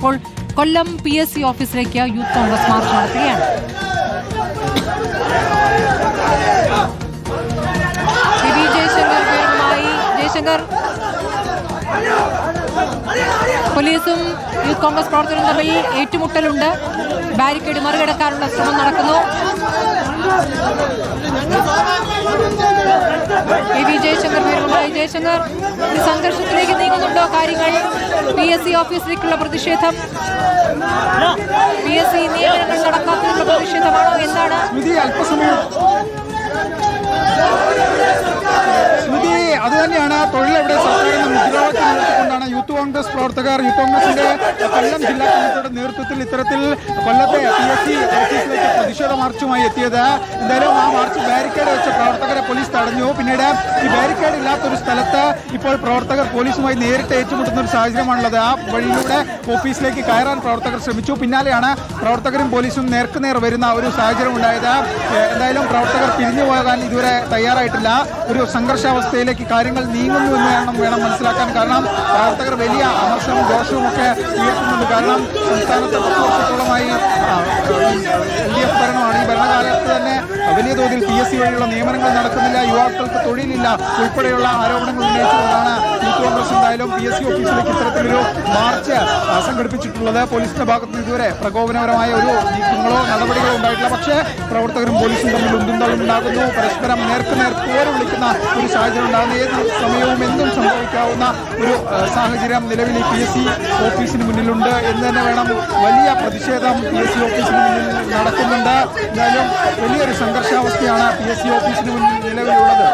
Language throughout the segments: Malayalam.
ഇപ്പോൾ കൊല്ലം PSC ഓഫീസിലേക്ക് യൂത്ത് കോൺഗ്രസ് മാർച്ച് നടത്തുകയാണ്. ജയശങ്കർ, പോലീസും യൂത്ത് കോൺഗ്രസ് പ്രവർത്തകരും തമ്മിൽ ഏറ്റുമുട്ടലുണ്ട്. ബാരിക്കേഡ് മറികടക്കാനുള്ള ശ്രമം നടക്കുന്നു. ജയശങ്കർ, സംഘർഷത്തിലേക്ക് നീങ്ങുന്നുണ്ടോ കാര്യങ്ങൾ? PSC ഓഫീസിലേക്കുള്ള പ്രതിഷേധം, PSC നിയമനങ്ങൾ നടക്കാത്തതിനുള്ള പ്രതിഷേധമാണോ? എന്താണ് സ്മൃതി? അത് തന്നെയാണ്. തൊഴിലെവിടെ സർക്കാരെന്ന മുദ്രാവാക്യം ഉയർത്തിക്കൊണ്ടാണ് യൂത്ത് കോൺഗ്രസ് പ്രവർത്തകർ യൂത്ത് കോൺഗ്രസിന്റെ കൊല്ലം ജില്ലാ കമ്മിറ്റിയുടെ നേതൃത്വത്തിൽ ഇത്തരത്തിൽ കൊല്ലത്തെ PSC ഓഫീസിലേക്ക് പ്രതിഷേധ മാർച്ചുമായി എത്തിയത്. എന്തായാലും ആ മാർച്ച് ബാരിക്കേഡ് വെച്ച പ്രവർത്തകരെ പോലീസ് തടഞ്ഞു. പിന്നീട് ഈ ബാരിക്കേഡ് ഇല്ലാത്തൊരു സ്ഥലത്ത് ഇപ്പോൾ പ്രവർത്തകർ പോലീസുമായി നേരിട്ട് ഏറ്റുമുട്ടുന്ന ഒരു സാഹചര്യമാണുള്ളത്. ആ വഴിയിലൂടെ ഓഫീസിലേക്ക് കയറാൻ പ്രവർത്തകർ ശ്രമിച്ചു. പിന്നാലെയാണ് പ്രവർത്തകരും പോലീസും നേർക്കുനേർ വരുന്ന ഒരു സാഹചര്യം ഉണ്ടായത്. എന്തായാലും പ്രവർത്തകർ പിരിഞ്ഞു പോകാൻ ഇതുവരെ തയ്യാറായിട്ടില്ല. ഒരു സംഘർഷാവസ്ഥയിലേക്ക് കാര്യങ്ങൾ നീങ്ങുന്നു എന്ന് വേണം മനസ്സിലാക്കാൻ. കാരണം പ്രവർത്തകർ വലിയ അമർഷവും ദോഷവും ഒക്കെ ഉയർത്തുന്നുണ്ട്. കാരണം സംസ്ഥാനത്ത് 10 വർഷത്തോളമായി LDF ഭരണമാണ്. ഈ ഭരണകാലത്ത് തന്നെ വലിയ തോതിൽ PSC വഴിയുള്ള നിയമനങ്ങൾ നടക്കുന്നില്ല, യുവാക്കൾക്ക് തൊഴിലില്ല ഉൾപ്പെടെയുള്ള ആരോപണങ്ങൾ ഉന്നയിച്ചുകൊണ്ടാണ് യൂത്ത് കോൺഗ്രസ് എന്തായാലും PSC ഓഫീസിലേക്ക് ഇത്തരത്തിലൊരു മാർച്ച് സംഘടിപ്പിച്ചിട്ടുള്ളത്. പോലീസിന്റെ ഭാഗത്ത് നിന്ന് ഇതുവരെ പ്രകോപനപരമായ ഒരു നീക്കങ്ങളോ നടപടികളോ ഉണ്ടായിട്ടില്ല. പക്ഷേ പ്രവർത്തകരും പോലീസും തമ്മിൽ ഉന്തുന്തള്ളും ഉണ്ടാകുന്നു. പരസ്പരം നേർക്കുനേർ പോര് വിളിക്കുന്ന ഒരു സാഹചര്യം ഉണ്ടാകുന്ന ഏത് സമയവും എന്തും സംഭവിക്കാവുന്ന ഒരു സാഹചര്യം നിലവിൽ ഈ PSC ഓഫീസിന് മുന്നിലുണ്ട് എന്ന് തന്നെ വേണം. വലിയ പ്രതിഷേധം PSC ഓഫീസിന് മുന്നിൽ നടക്കുന്നുണ്ട്. എന്തായാലും വലിയൊരു സംഘർഷാവസ്ഥയാണ് PSC ഓഫീസിന് മുന്നിൽ നിലവിലുള്ളത്.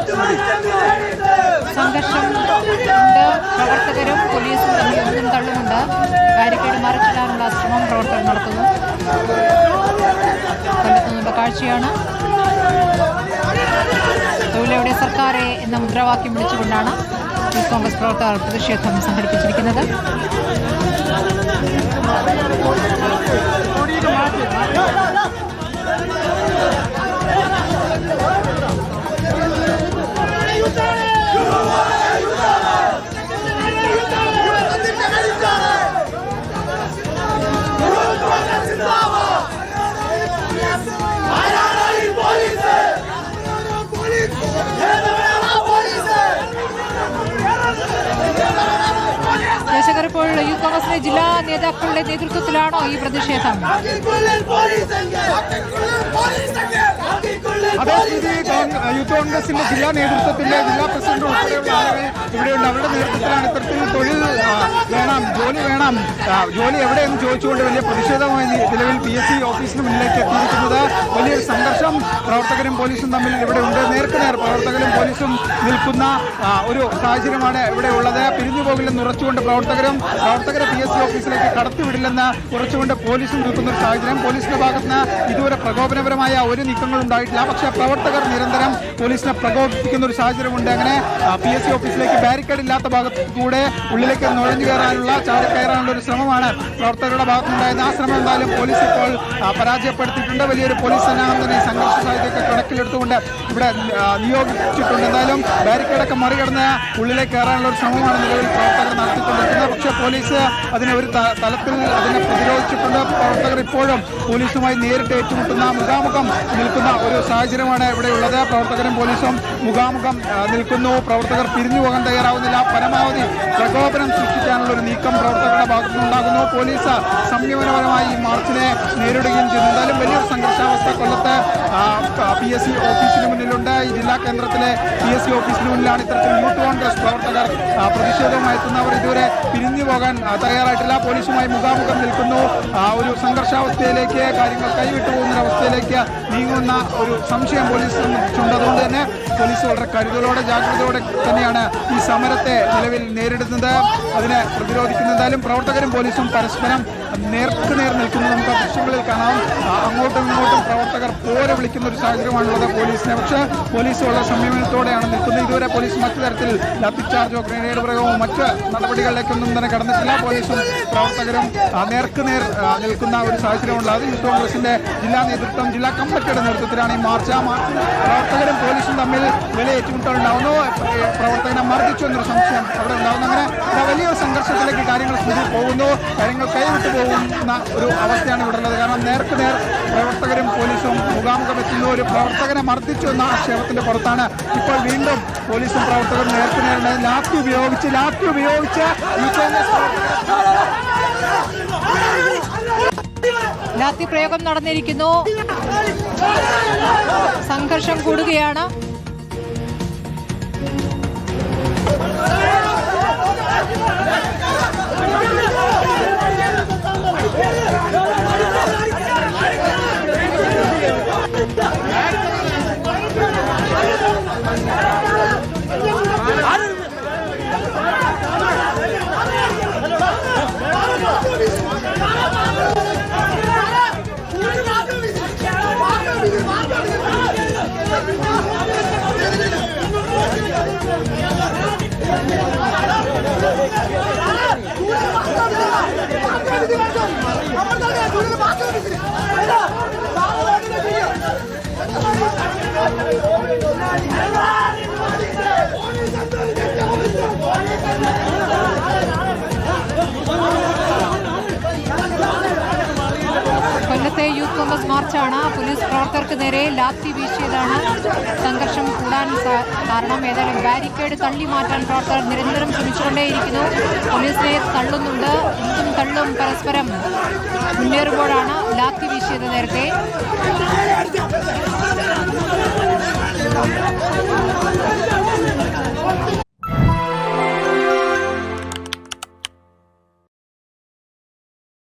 സംഘർഷം ഉണ്ട്, പ്രവർത്തകരും പോലീസും തമ്മിൽ ഒന്നും തള്ളുമുണ്ട്. ബാരിക്കേഡ് മറിച്ചിടാനുള്ള ശ്രമം പ്രവർത്തകർ നടത്തുന്നു. കൊല്ലത്തുനിന്നുള്ള കാഴ്ചയാണ്. തൊഴിലെവിടെ സർക്കാരെ എന്ന മുദ്രാവാക്യം വിളിച്ചുകൊണ്ടാണ് യൂത്ത് കോൺഗ്രസ് പ്രവർത്തകർ പ്രതിഷേധം സംഘടിപ്പിച്ചിരിക്കുന്നത്. ജയശങ്കർ, ഇപ്പോൾ യൂത്ത് കോൺഗ്രസിലെ ജില്ലാ നേതാക്കളുടെ നേതൃത്വത്തിലാണോ ഈ പ്രതിഷേധം? അതേ സ്ഥിതി യൂത്ത് കോൺഗ്രസിന്റെ ജില്ലാ നേതൃത്വത്തിന്റെ ജില്ലാ പ്രസിഡന്റ് ഉൾപ്പെടെയുള്ള ആളുകൾ ഇവിടെയുണ്ട്. അവരുടെ നേതൃത്വത്തിലാണ് ഇത്തരത്തിൽ തൊഴിൽ വേണം, ജോലി വേണം, ജോലി എവിടെയെന്ന് ചോദിച്ചുകൊണ്ട് വലിയ പ്രതിഷേധമായി നിലവിൽ PSC ഓഫീസിന് മുന്നിലേക്ക് എത്തിയിരിക്കുന്നത്. വലിയൊരു സംഘർഷം പ്രവർത്തകരും പോലീസും തമ്മിൽ ഇവിടെ ഉണ്ട്. നേർക്കുനേർ പ്രവർത്തകരും പോലീസും നിൽക്കുന്ന ഒരു സാഹചര്യമാണ് ഇവിടെ ഉള്ളത്. പിരിഞ്ഞു പോകില്ലെന്ന് ഉറച്ചുകൊണ്ട് പ്രവർത്തകരെ PSC ഓഫീസിലേക്ക് കടത്തിവിടില്ലെന്ന് ഉറച്ചുകൊണ്ട് പോലീസും നിൽക്കുന്ന ഒരു സാഹചര്യം. പോലീസിന്റെ ഭാഗത്തുനിന്ന് ഇതുവരെ പ്രകോപനപരമായ ഒരു നീക്കങ്ങൾ ഉണ്ടായിട്ടില്ല. പക്ഷേ പ്രവർത്തകർ നിരന്തരം പോലീസിനെ പ്രകോപിപ്പിക്കുന്ന ഒരു സാഹചര്യമുണ്ട്. അങ്ങനെ PSC ഓഫീസിലേക്ക് ബാരിക്കേഡ് ഇല്ലാത്ത ഭാഗത്തൂടെ ഉള്ളിലേക്ക് നുഴഞ്ഞു കയറാനുള്ള ചാടിക്കയറാനുള്ള ഒരു ശ്രമമാണ് പ്രവർത്തകരുടെ ഭാഗത്തുനിന്നുണ്ടായത്. ആ ശ്രമം എന്തായാലും പോലീസ് ഇപ്പോൾ പരാജയപ്പെടുത്തിയിട്ടുണ്ട്. വലിയൊരു പോലീസ് സന്നാഹം തന്നെ സംഘർഷ സാധ്യതയൊക്കെ കണക്കിലെടുത്തുകൊണ്ട് ഇവിടെ നിയോഗിച്ചിട്ടുണ്ട്. എന്തായാലും ബാരിക്കേഡൊക്കെ മറികടന്ന് ഉള്ളിലേക്ക് കയറാനുള്ള ഒരു ശ്രമമാണ് നിലവിൽ പ്രവർത്തകർ നടത്തിക്കൊണ്ടിരിക്കുന്നത്. പക്ഷേ പോലീസ് അതിനെ ഒരു തലത്തിൽ അതിനെ പ്രതിരോധിച്ചിട്ടുണ്ട്. പ്രവർത്തകർ ഇപ്പോഴും പോലീസുമായി നേരിട്ട് ഏറ്റുമുട്ടുന്ന മുഖാമുഖം നിൽക്കുന്ന ഒരു സാഹചര്യമാണ് ഇവിടെയുള്ളത്. പ്രവർത്തകരും പോലീസും മുഖാമുഖം നിൽക്കുന്നു. പ്രവർത്തകർ പിരിഞ്ഞു പോകാൻ തയ്യാറാവുന്നില്ല. പരമാവധി പ്രകോപനം സൃഷ്ടിക്കാനുള്ള ഒരു നീക്കം പ്രവർത്തകരുടെ ഭാഗത്തുനിന്നുണ്ടാകുന്നു. പോലീസ് സംയമനപരമായി ഈ മാർച്ചിനെ നേരിടുകയും ചെയ്യുന്നു. എന്തായാലും വലിയൊരു സംഘർഷാവസ്ഥ കൊല്ലത്ത് PSC ഓഫീസിന് മുന്നിലുണ്ട്. ഈ ജില്ലാ കേന്ദ്രത്തിലെ PSC ഓഫീസിന് മുന്നിലാണ് ഇത്തരത്തിൽ യൂത്ത് കോൺഗ്രസ് പ്രവർത്തകർ പ്രതിഷേധവുമായി എത്തുന്നവർ ഇതുവരെ പിരിഞ്ഞു പോകാൻ തയ്യാറായിട്ടില്ല. പോലീസുമായി മുഖാമുഖം നിൽക്കുന്നു. ഒരു സംഘർഷാവസ്ഥയിലേക്ക് കാര്യങ്ങൾ കൈവിട്ടു പോകുന്നൊരവസ്ഥയിലേക്ക് നീങ്ങുന്ന ഒരു സംശയം പോലീസ് സംബന്ധിച്ചുണ്ട്. അതുകൊണ്ട് തന്നെ പോലീസ് വളരെ കരുതലോടെ ജാഗ്രതയോടെ തന്നെയാണ് ഈ സമരത്തെ നിലവിൽ നേരിടുന്നത്, അതിനെ പ്രതിരോധിക്കുന്നത്. എന്തായാലും പ്രവർത്തകരും പോലീസും പരസ്പരം നേർക്കുനേർ നിൽക്കുന്നത് നമുക്ക് ആ ദൃശ്യങ്ങളിൽ കാണാം. അങ്ങോട്ടും ഇങ്ങോട്ടും പ്രവർത്തകർ പോരെ വിളിക്കുന്ന ഒരു സാഹചര്യമാണുള്ളത് പോലീസിനെ. പക്ഷേ പോലീസ് വളരെ സംയമനത്തോടെയാണ് നിൽക്കുന്നത്. ഇതുവരെ പോലീസ് മറ്റു തരത്തിൽ ലാത്തിച്ചാർജോ ഗ്രനേഡ് പ്രയോഗമോ മറ്റ് നടപടികളിലേക്കൊന്നും തന്നെ കടന്നിട്ടില്ല. പോലീസും പ്രവർത്തകരും നേർക്കുനേർ നിൽക്കുന്ന ഒരു സാഹചര്യമുള്ളത്. യൂത്ത് കോൺഗ്രസിന്റെ ജില്ലാ നേതൃത്വം, ജില്ലാ കമ്മിറ്റിയുടെ നേതൃത്വത്തിലാണ് ഈ മാർച്ച്. ആ മാർച്ചിൽ പ്രവർത്തകരും പോലീസും തമ്മിൽ വലിയ ഏറ്റുമുട്ടലുണ്ടാവുന്നു. പ്രവർത്തകനെ മർദ്ദിച്ചു എന്നൊരു സംശയം അവിടെ ഉണ്ടാകുന്നു. അങ്ങനെ വലിയൊരു സംഘർഷത്തിലേക്ക് കാര്യങ്ങൾ പോകുന്നു. കാര്യങ്ങൾ കൈവിട്ടു പോകുന്ന ഒരു അവസ്ഥയാണ് ഇവിടെ ഉള്ളത്. കാരണം നേർക്കുനേർ പ്രവർത്തകരും പോലീസും മുഖാമുഖം എത്തുന്നു. ഒരു പ്രവർത്തകനെ മർദ്ദിച്ചു എന്ന ആക്ഷേപത്തിന്റെ പുറത്താണ് ഇപ്പോൾ വീണ്ടും പോലീസും പ്രവർത്തകരും നേർക്കുനേരുടെ ലാത്തി ഉപയോഗിച്ച് യൂത്ത് കോൺഗ്രസ് ലാത്തി പ്രയോഗം നടന്നിരിക്കുന്നു. സംഘർഷം കൂടുകയാണ്. കൊല്ലത്തെ യൂത്ത് കോൺഗ്രസ് മാർച്ചാണ്. പോലീസ് പ്രവർത്തകർക്ക് നേരെ ലാത്തി വീശിയതാണ് സംഘർഷം കൂടാൻ കാരണം. ഏതായാലും ബാരിക്കേഡ് തള്ളി മാറ്റാൻ പ്രവർത്തകർ നിരന്തരം ശ്രമിച്ചുകൊണ്ടേയിരിക്കുന്നു. പോലീസിനെ തള്ളുന്നുണ്ട്. എന്തും തള്ളും പരസ്പരം മുന്നേറുമ്പോഴാണ് ലാത്തി വീശിയത് നേരത്തെ.